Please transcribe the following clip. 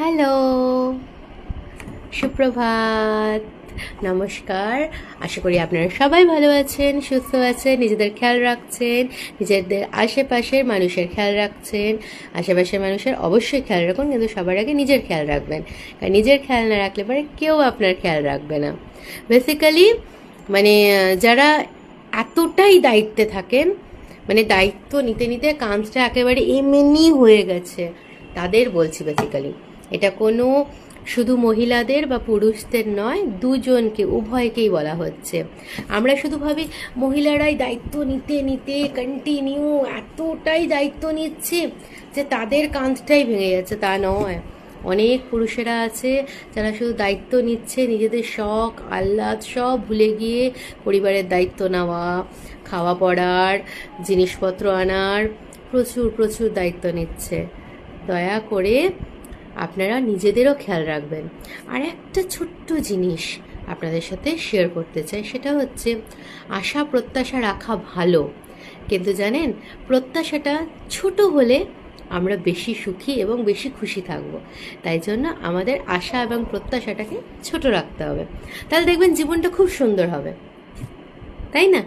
Hello, সুপ্রভাত, নমস্কার। আশা করি আপনারা সবাই ভালো আছেন, সুস্থ আছেন, নিজেদের খেয়াল রাখছেন, নিজেদের আশেপাশের মানুষের খেয়াল রাখছেন। আশেপাশের মানুষের অবশ্যই খেয়াল রাখুন, কিন্তু সবার আগে নিজের খেয়াল রাখবেন, কারণ নিজের খেয়াল না রাখলে পরে কেউ আপনার খেয়াল রাখবে না। বেসিক্যালি যারা এতটাই দায়িত্বে থাকেন, দায়িত্ব নিতে নিতে কাঁধটা একেবারে এমনি হয়ে গেছে, তাদের বলছি। বেসিক্যালি এটা কোনো শুধু মহিলাদের বা পুরুষদের নয়, দুজনকে, উভয়কেই বলা হচ্ছে। আমরা শুধু ভাবি মহিলারাই দায়িত্ব নিতে নিতে কন্টিনিউ এতটাই দায়িত্ব নিচ্ছে যে তাদের কাঁধটাই ভেঙে যাচ্ছে, তা নয়। অনেক পুরুষেরা আছে যারা শুধু দায়িত্ব নিচ্ছে, নিজেদের শখ আহ্লাদ সব ভুলে গিয়ে পরিবারের দায়িত্ব নেওয়া, খাওয়া পড়ার, জিনিসপত্র আনার, প্রচুর প্রচুর দায়িত্ব নিচ্ছে। দয়া করে আপনারা নিজেদেরও খেয়াল রাখবেন। আর একটা ছোট্ট জিনিস আপনাদের সাথে শেয়ার করতে চাই, সেটা হচ্ছে আশা প্রত্যাশা রাখা ভালো, কিন্তু জানেন, প্রত্যাশাটা ছোট হলে আমরা বেশি সুখী এবং বেশি খুশি থাকব। তাই জন্য আমাদের আশা এবং প্রত্যাশাটাকে ছোট রাখতে হবে, তাহলে দেখবেন জীবনটা খুব সুন্দর হবে, তাই না?